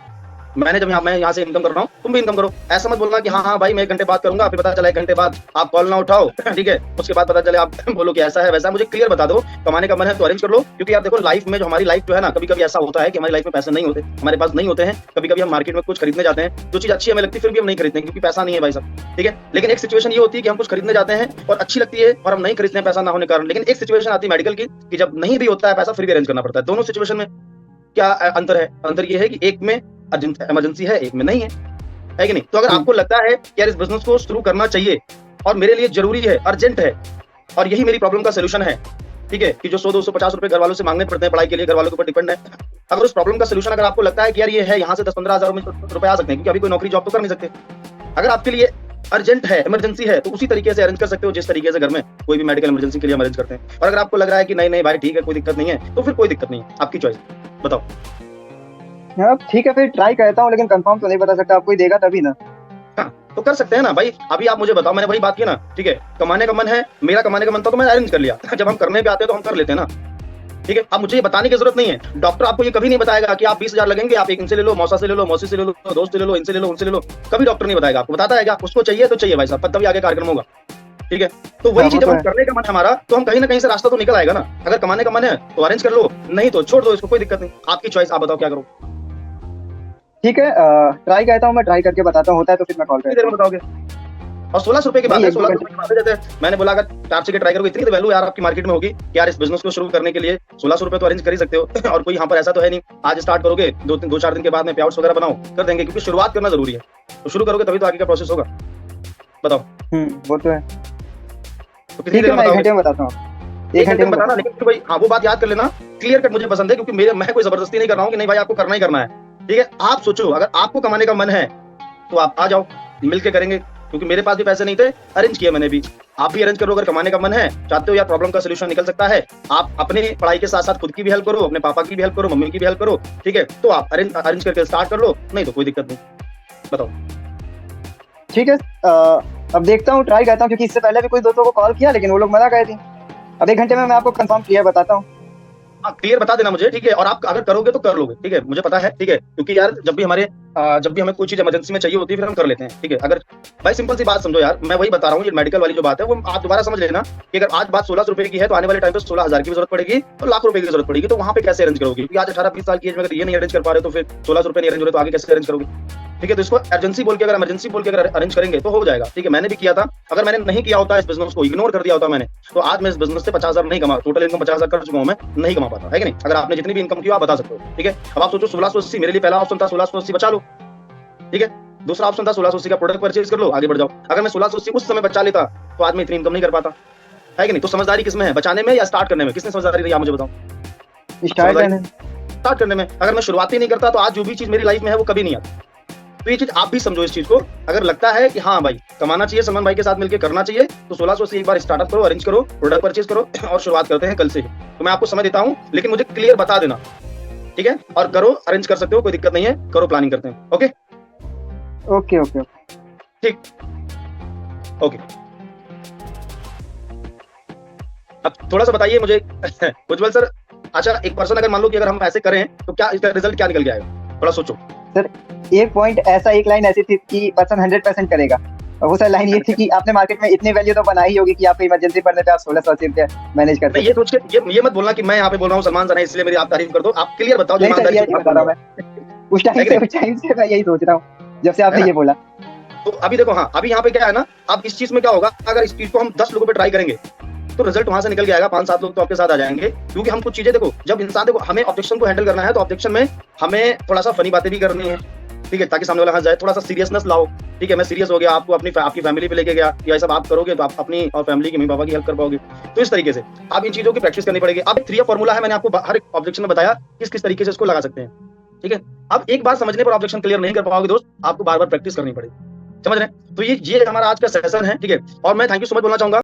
मैं यहाँ से इनकम कर रहा हूँ, तुम भी इनकम करो। ऐसा मत बोलना कि हाँ भाई मैं 1 घंटे बाद करूंगा, फिर पता चला 1 घंटे बाद आप कॉल ना उठाओ, ठीक है, उसके बाद पता चले आप बोलो कि ऐसा है वैसा है। मुझे क्लियर बता दो, कमाने का मन है तो अरेंज कर लो, क्योंकि यार देखो लाइफ में जो हमारी लाइफ जो है ना, कभी कभी ऐसा होता है कि हमारी लाइफ में पैसे नहीं होते, हमारे पास नहीं होते हैं। कभी कभी हम मार्केट में कुछ खरीदने जाते हैं, जो चीज अच्छी हमें लगती है, फिर भी हम नहीं खरीदते क्योंकि पैसा नहीं है भाई साहब, ठीक है। लेकिन एक सिचुएशन ये होती है कि हम कुछ खरीदने जाते हैं और अच्छी लगती है और हम नहीं खरीदते हैं पैसा ना होने के कारण। लेकिन एक सिचुएशन आती है मेडिकल की कि जब नहीं भी होता है पैसा, फिर भी अरेंज करना पड़ता है। दोनों सिचुएशन में क्या अंतर है? अंतर ये है कि एक में इमरजेंसी है, एक में नहीं है कि नहीं? तो अगर आपको लगता है कि यार इस बिजनेस को शुरू करना चाहिए और मेरे लिए जरूरी है, अर्जेंट है, और यही मेरी प्रॉब्लम का सोल्यूशन है, ठीक है, कि जो 100-250 रुपए घर वालों से मांगने पड़ते हैं पढ़ाई के लिए, घर वालों के ऊपर डिपेंड है, अगर उस प्रॉब्लम का सोल्यूशन अगर आपको लगता है कि यार ये है, यहाँ से 10-15 हजार रुपए आ सकते हैं, क्योंकि अभी कोई नौकरी जॉब तो कर नहीं सकते, अगर आपके लिए अर्जेंट है, इमरजेंसी है, तो उसी तरीके से अरेंज कर सकते हो जिस तरीके से घर में कोई भी मेडिकल इमरजेंसी के लिए हम अरेंज करते हैं। और अगर आपको लग रहा है कि नहीं नहीं भाई ठीक है, कोई दिक्कत नहीं है, तो फिर कोई दिक्कत नहीं है, आपकी चॉइस। बताओ। हाँ ठीक है, फिर ट्राई करता हूँ, लेकिन कंफर्म तो नहीं बता सकता, आपको ही देगा तभी ना। हाँ, तो कर सकते हैं ना भाई। अभी आप मुझे बताओ, मैंने वही बात की ना, ठीक है, कमाने का मन है, मेरा कमाने का मन था तो मैं अरेंज कर लिया। जब हम करने पे आते हैं तो हम कर लेते हैं ना, ठीक है। अब मुझे ये बताने की जरूरत नहीं है, डॉक्टर आपको ये कभी नहीं बताएगा कि आप 20,000 लगेंगे, आप एक इनसे ले लो, मौसा से ले लो, मौसी से ले लो, दोस्त से ले लो, इनसे ले लो, उनसे ले लो, कभी डॉक्टर नहीं बताएगा आपको। बताता है क्या? उसको चाहिए तो चाहिए भाई साहब, तभी आगे कार्यक्रम होगा, ठीक है। तो वही चीज जब हम करने का मन है हमारा, तो हम कहीं ना कहीं से रास्ता तो निकल आएगा ना। अगर कमाने का मन है तो अरेंज कर लो, नहीं तो छोड़ दो इसको, कोई दिक्कत नहीं, आपकी चॉइस। आप बताओ क्या करो। ठीक है, ट्राई करता हूँ, मैं ट्राई करके बताता हूँ, होता है तो फिर मैं कॉल करता हूँ। बताओगे। और 16 रुपए की बात है, 16 रुपए की बात है, जैसे मैंने बोला अगर 4 से ट्राई करोगे, इतनी तो वैल्यू यार आपकी मार्केट में होगी कि यार इस बिजनेस को शुरू करने के लिए 1600 रुपए तो अरेंज कर ही सकते हो। और कोई यहाँ पर ऐसा तो है नहीं आज स्टार्ट करोगे 2-4 दिन के बाद में पेआउट्स वगैरह बनाओ, कर देंगे, क्योंकि शुरुआत करना जरूरी है। तो शुरू करोगे तभी तो आगे का प्रोसेस होगा। बताओ। वो तो है। तो कितनी देर में 1 घंटे में बताता हूँ, 1 घंटे में बताना। लेकिन भाई हाँ, वो बात याद कर लेना, क्लियर कट मुझे पसंद है, क्योंकि मैं कोई जबरदस्ती नहीं कर रहा हूँ कि नहीं भाई आपको करना ही करना है, ठीक है। आप सोचो, अगर आपको कमाने का मन है तो आप आ जाओ, मिलके करेंगे, क्योंकि मेरे पास भी पैसे नहीं थे, अरेंज किया मैंने भी, आप भी अरेंज करो। अगर कमाने का मन है, चाहते हो यार प्रॉब्लम का सोल्यूशन निकल सकता है, आप अपने पढ़ाई के साथ साथ खुद की भी हेल्प करो, अपने पापा की भी हेल्प करो, मम्मी की भी हेल्प करो, ठीक है, तो आप अरेंज करके स्टार्ट कर लो, नहीं तो कोई दिक्कत नहीं। बताओ। ठीक है, अब देखता हूँ, ट्राई करता हूँ, क्योंकि इससे पहले भी कुछ दोस्तों को कॉल किया लेकिन वो लोग मना कर दी। अब 1 घंटे में मैं आपको कंफर्म क्लियर बताता हूँ। हाँ क्लियर बता देना मुझे, ठीक है, और आप अगर करोगे तो कर लोगे, ठीक है, मुझे पता है, ठीक है, क्योंकि यार जब भी हमें कोई चीज इमरजेंसी में चाहिए होती है फिर हम कर लेते हैं, ठीक है। अगर भाई सिंपल सी बात समझो यार, मैं वही बता रहा हूँ, ये मेडिकल वाली जो बात है वो आप दोबारा समझ लेना कि अगर आज बात 1600 रुपए की है तो आने वाले टाइम पे 16,000 की भी जरूरत पड़ेगी और लाख रुपए की जरूरत पड़ेगी, तो वहां पे कैसे अरेंज करोगे? क्योंकि आज 18-20 साल की एज में अगर ये नहीं अरेंज कर पा रहे तो फिर 1600 रुपए नहीं अरेंज हो रहे तो आगे कैसे अरेंज करोगे? ठीक है, तो इसको इमरजेंसी बोल के अगर अरेंज करेंगे तो हो जाएगा, ठीक है। मैंने भी किया था, अगर मैंने नहीं किया होता, इस बिजनेस को इग्नोर कर दिया होता मैंने, तो आज मैं इस बिजनेस से 50,000 नहीं कमा, टोटल इनकम 50,000 कर चुका हूं मैं, नहीं कमा पाता है कि नहीं? अगर आपने जितनी भी इनकम की हो आप बता सकते हो, ठीक है। अब आप सोचो 1680 मेरे लिए पहला ऑप्शन था, 1680 बचा लो, ठीक है। दूसरा ऑप्शन था 1680 का प्रोडक्ट परचेज कर लो, आगे बढ़ जाओ। अगर मैं 1680 उस समय बचा लेता तो आज मैं इतनी इनकम नहीं कर पाता, है कि नहीं? तो समझदारी किसमें है, बचाने में या स्टार्ट करने में? किसने समझदारी रही आप मुझे बताओ? स्टार्ट करने में। अगर मैं शुरुआत ही नहीं करता तो आज जो भी चीज मेरी लाइफ में है वो कभी नहीं आती। तो ये चीज आप भी समझो, इस चीज को अगर लगता है कि हाँ भाई कमाना चाहिए, सलमान भाई के साथ मिलकर करना चाहिए, तो 1680 एक बार स्टार्टअप करो, अरेंज करो, प्रोडक्ट परचेज करो और शुरुआत करते हैं कल से ही। तो मैं आपको समय देता हूँ, लेकिन मुझे क्लियर बता देना, ठीक है? और करो, अरेंज कर सकते हो, कोई दिक्कत नहीं है, करो, प्लानिंग करते हैं। ओके ओके ओके ठीक, ओके। अब थोड़ा सा बताइए मुझे उज्जवल सर, अच्छा एक पर्सन अगर मान लो कि अगर हम ऐसे करें तो क्या इसका रिजल्ट क्या निकल के आएगा, थोड़ा सोचो। सर एक पॉइंट ऐसा, एक लाइन ऐसी थी कि पर्सन 100% करेगा, और वो सर लाइन ये थी कि आपने मार्केट में इतनी वैल्यू तो बनाई ही होगी कि आपको इमरजेंसी पड़ने पे आप 1680 रुपया मैनेज कर सकते ये सोच के ये मत बोलना कि मैं यहाँ पे बोल रहा हूँ सलमान सर है इसलिए मेरी आप तारीफ कर दो, आप क्लियर बताओ जो नहीं सर, यही बता रहा हूँ मैं। उस टाइम से मैं यही सोच रहा हूँ जब से आपने ये बोला। तो अभी देखो, हाँ अभी यहाँ पे क्या है ना, अब इस चीज में क्या होगा, अगर इस चीज को हम 10 लोगों पे ट्राई करेंगे तो रिजल्ट वहां से निकल के आएगा, 5-7 लोग तो आपके साथ आ जाएंगे। क्योंकि हम कुछ चीजें देखो, जब इंसान देखो हमें ऑब्जेक्शन को हैंडल करना है तो ऑब्जेक्शन में हमें थोड़ा सा फनी बातें भी करनी है, ठीक है, ताकि सामने वाला हंस जाए, थोड़ा सा सीरियसनेस लाओ, ठीक है। मैं सीरियस हो गया, आपको आपकी फैमिली पे लेके गया, या सब आप करोगे तो आप अपनी और फैमिली की, मम्मी पापा की हेल्प कर पाओगे। तो इस तरीके से आप इन चीजों की प्रैक्टिस करनी पड़ेगी। अब 3 फॉर्मूला है, मैंने आपको हर एक ऑब्जेक्शन में बताया किस तरीके से इसको लगा सकते हैं, ठीक है। अब एक बार समझने पर ऑब्जेक्शन क्लियर नहीं कर पाओगे दोस्त, आपको बार बार प्रैक्टिस करनी पड़ेगी, समझ रहे हैं? तो ये हमारा आज का सेशन है, ठीक है। और मैं थैंक यू सो मच बोलना चाहूंगा